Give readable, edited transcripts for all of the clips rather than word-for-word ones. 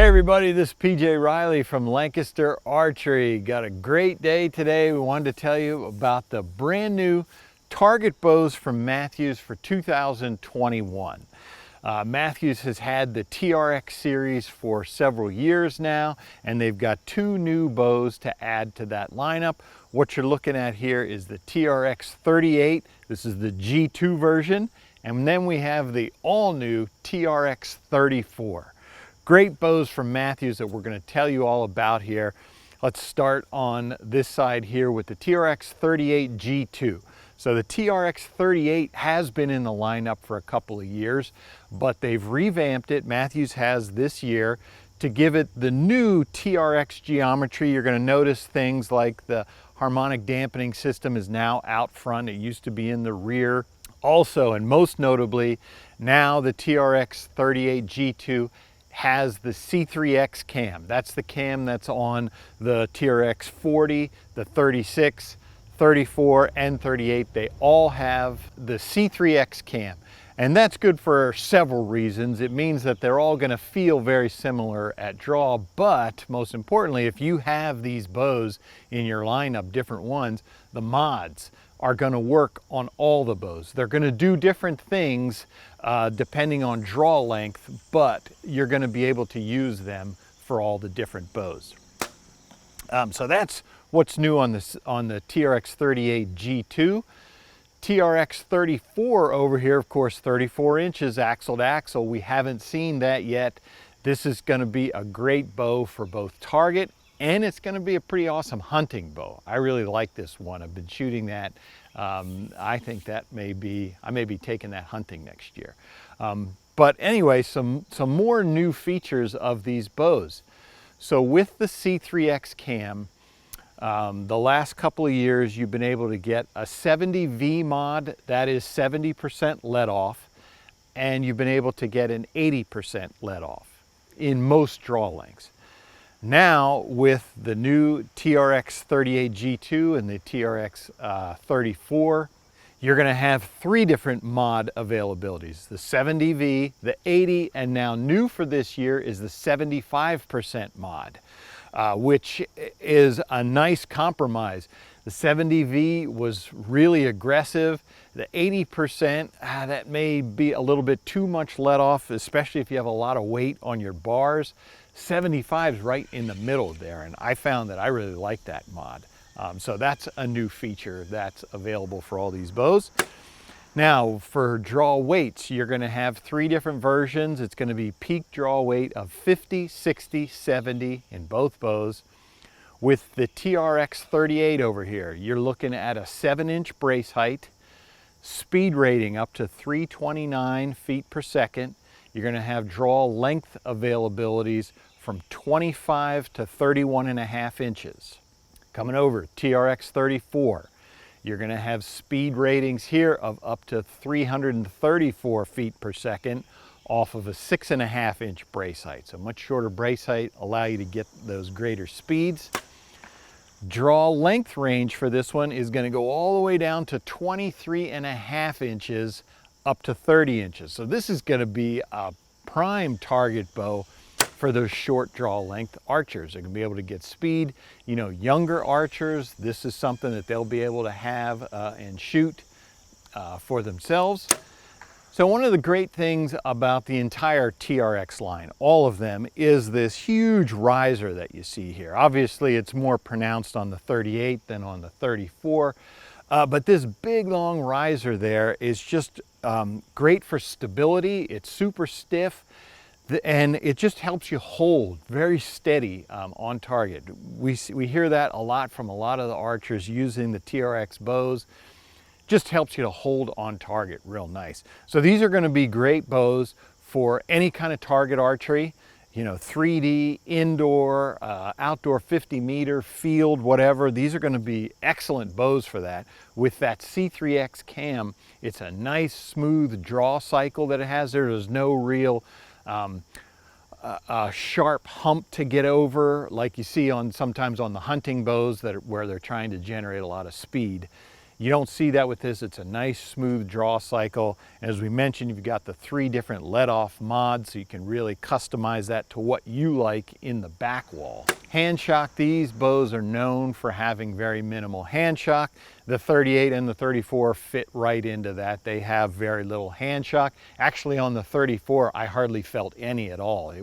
Hey everybody, this is PJ Riley from Lancaster Archery. Got a great day today. We wanted to tell you about the brand new target bows from Mathews for 2021. Mathews has had the TRX series for several years now, and they've got two new bows to add to that lineup. What you're looking at here is the TRX 38. This is the G2 version, and then we have the all-new TRX 34. Great bows from Mathews that we're going to tell you all about here. Let's start on this side here with the TRX 38 G2. So the TRX 38 has been in the lineup for a couple of years, but they've revamped it. Mathews has this year to give it the new TRX geometry. You're going to notice things like the harmonic dampening system is now out front. It used to be in the rear. Also, and most notably, now the TRX 38 G2 has the C3X cam. That's the cam that's on the TRX 40, the 36, 34, and 38. They all have the C3X cam. And that's good for several reasons. It means that they're all going to feel very similar at draw, but most importantly, if you have these bows in your lineup, different ones, the mods are going to work on all the bows. They're going to do different things depending on draw length, but you're going to be able to use them for all the different bows. So that's what's new on the TRX 38 G2. TRX 34 over here, of course, 34 inches axle to axle. We haven't seen that yet. This is going to be a great bow for both target, and it's going to be a pretty awesome hunting bow. I really like this one. I've been shooting that. I think that I may be taking that hunting next year. But anyway, some more new features of these bows. So with the C3X cam, the last couple of years you've been able to get a 70V mod, that is 70% let off, and you've been able to get an 80% let off in most draw lengths. Now with the new TRX 38 G2 and the TRX 34, you're going to have three different mod availabilities: the 70V, the 80, and now new for this year is the 75% mod, which is a nice compromise. The 70V was really aggressive. The 80%, that may be a little bit too much let off, especially if you have a lot of weight on your bars. 75 is right in the middle there, and I found that I really like that mod. So that's a new feature that's available for all these bows. Now for draw weights, you're going to have three different versions. It's going to be peak draw weight of 50, 60, 70 in both bows. With the TRX 38 over here, you're looking at a 7-inch brace height, speed rating up to 329 feet per second. You're going to have draw length availabilities from 25 to 31.5 inches. Coming over, TRX 34. You're going to have speed ratings here of up to 334 feet per second off of a 6.5-inch brace height. So much shorter brace height, allow you to get those greater speeds. Draw length range for this one is going to go all the way down to 23.5 inches up to 30 inches. So this is going to be a prime target bow for those short draw length archers. They're going to be able to get speed. You know, younger archers, this is something that they'll be able to have and shoot for themselves. So one of the great things about the entire TRX line, all of them, is this huge riser that you see here. Obviously it's more pronounced on the 38 than on the 34, but this big long riser there is just great for stability. It's super stiff, and it just helps you hold very steady on target. We hear that a lot from a lot of the archers using the TRX bows. Just helps you to hold on target real nice. So these are going to be great bows for any kind of target archery, you know, 3D, indoor, outdoor 50-meter, field, whatever. These are going to be excellent bows for that. With that C3X cam, it's a nice smooth draw cycle that it has. There's no real a sharp hump to get over like you see on sometimes on the hunting bows where they're trying to generate a lot of speed. You don't see that with this. It's a nice smooth draw cycle. And as we mentioned, you've got the 3 different let-off mods, so you can really customize that to what you like in the back wall. Hand shock, these bows are known for having very minimal hand shock. The 38 and the 34 fit right into that. They have very little hand shock. Actually on the 34, I hardly felt any at all.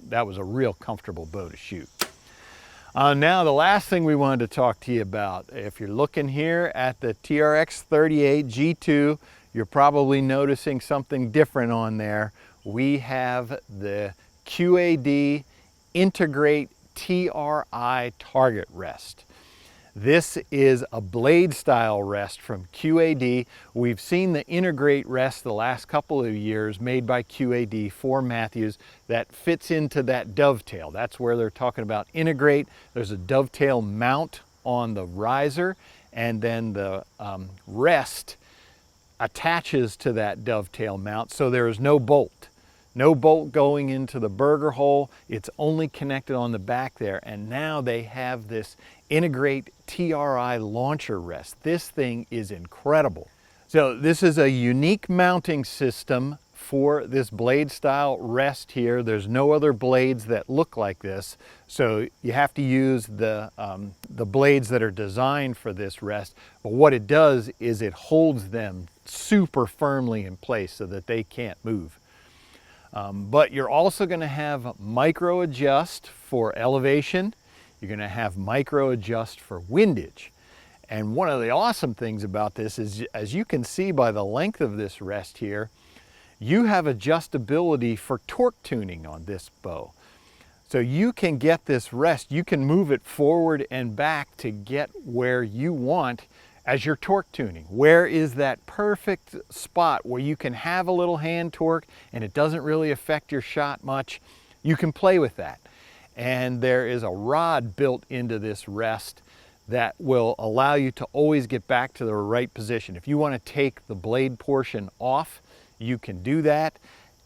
That was a real comfortable bow to shoot. Now the last thing we wanted to talk to you about, if you're looking here at the TRX 38 G2, you're probably noticing something different on there. We have the QAD Integrate TRI target rest. This is a blade style rest from QAD. We've seen the Integrate rest the last couple of years made by QAD for Mathews that fits into that dovetail. That's where they're talking about Integrate. There's a dovetail mount on the riser, and then the rest attaches to that dovetail mount, so there is no bolt. No bolt going into the burger hole. It's only connected on the back there. And now they have this Integrate TRI launcher rest. This thing is incredible. So this is a unique mounting system for this blade style rest here. There's no other blades that look like this. So you have to use the blades that are designed for this rest. But what it does is it holds them super firmly in place so that they can't move. But you're also going to have micro adjust for elevation. You're going to have micro adjust for windage. And one of the awesome things about this is, as you can see by the length of this rest here, you have adjustability for torque tuning on this bow. So you can get this rest, you can move it forward and back to get where you want as you're torque tuning. Where is that perfect spot where you can have a little hand torque and it doesn't really affect your shot much? You can play with that. And there is a rod built into this rest that will allow you to always get back to the right position. If you want to take the blade portion off, you can do that.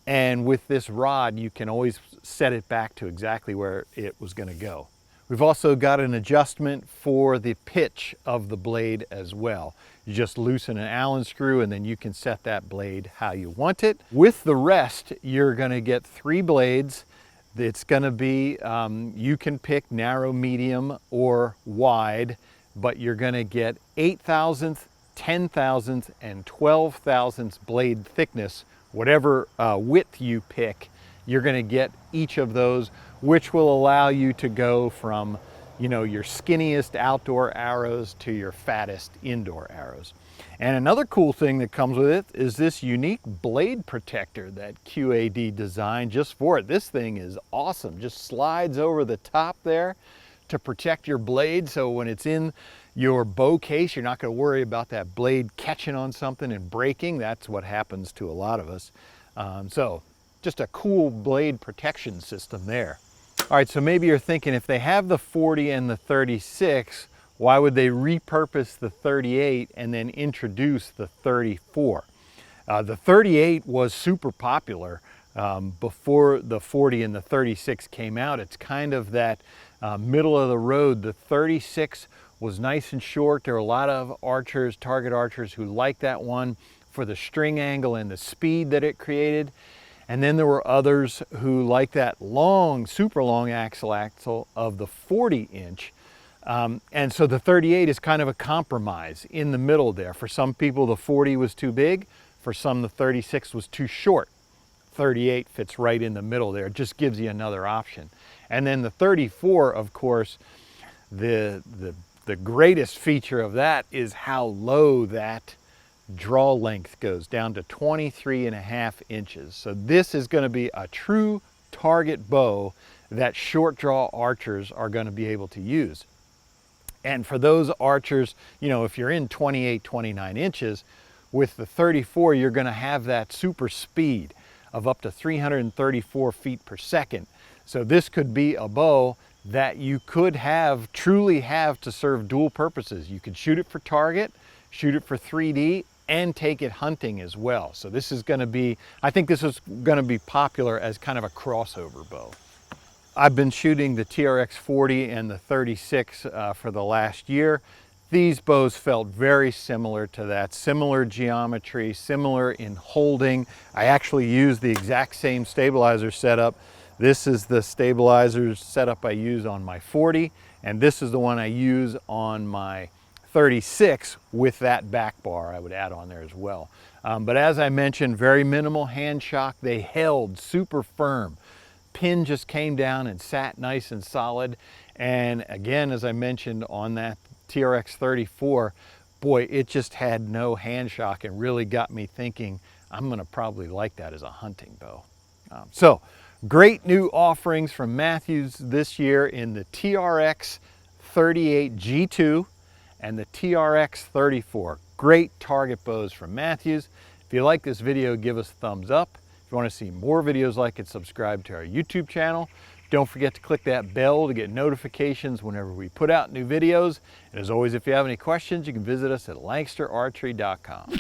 And with this rod, you can always set it back to exactly where it was going to go. We've also got an adjustment for the pitch of the blade as well. You just loosen an Allen screw and then you can set that blade how you want it. With the rest, you're going to get 3 blades. It's going to be, you can pick narrow, medium, or wide, but you're going to get 8 thousandths, 10 thousandths, and 12 thousandths blade thickness. Whatever width you pick, you're going to get each of those, which will allow you to go from, you know, your skinniest outdoor arrows to your fattest indoor arrows. And another cool thing that comes with it is this unique blade protector that QAD designed just for it. This thing is awesome. Just slides over the top there to protect your blade, so when it's in your bow case, you're not going to worry about that blade catching on something and breaking. That's what happens to a lot of us. So just a cool blade protection system there. All right, so maybe you're thinking, if they have the 40 and the 36, why would they repurpose the 38 and then introduce the 34? The 38 was super popular before the 40 and the 36 came out. It's kind of that middle of the road. The 36 was nice and short. There were a lot of archers, target archers, who liked that one for the string angle and the speed that it created. And then there were others who liked that long, super long axle of the 40-inch. And so the 38 is kind of a compromise in the middle there. For some people, the 40 was too big. For some, the 36 was too short. 38 fits right in the middle there. It just gives you another option. And then the 34, of course, the greatest feature of that is how low that draw length goes, down to 23.5 inches. So this is going to be a true target bow that short draw archers are going to be able to use. And for those archers, you know, if you're in 28, 29 inches, with the 34, you're going to have that super speed of up to 334 feet per second. So this could be a bow that you could truly have to serve dual purposes. You could shoot it for target, shoot it for 3D, and take it hunting as well. So this is going to be, I think this is going to be popular as kind of a crossover bow. I've been shooting the TRX 40 and the 36 for the last year. These bows felt very similar to that, similar geometry, similar in holding. I actually used the exact same stabilizer setup. This is the stabilizer setup I use on my 40, and this is the one I use on my 36 with that back bar I would add on there as well. But as I mentioned, very minimal hand shock. They held super firm. Pin just came down and sat nice and solid. And again, as I mentioned on that TRX 34, boy, it just had no hand shock and really got me thinking I'm gonna probably like that as a hunting bow. So great new offerings from Mathews this year in the TRX 38 G2 and the TRX 34. Great target bows from Mathews. If you like this video, give us a thumbs up. If you want to see more videos like it, subscribe to our YouTube channel. Don't forget to click that bell to get notifications whenever we put out new videos. And as always, if you have any questions, you can visit us at LancasterArchery.com.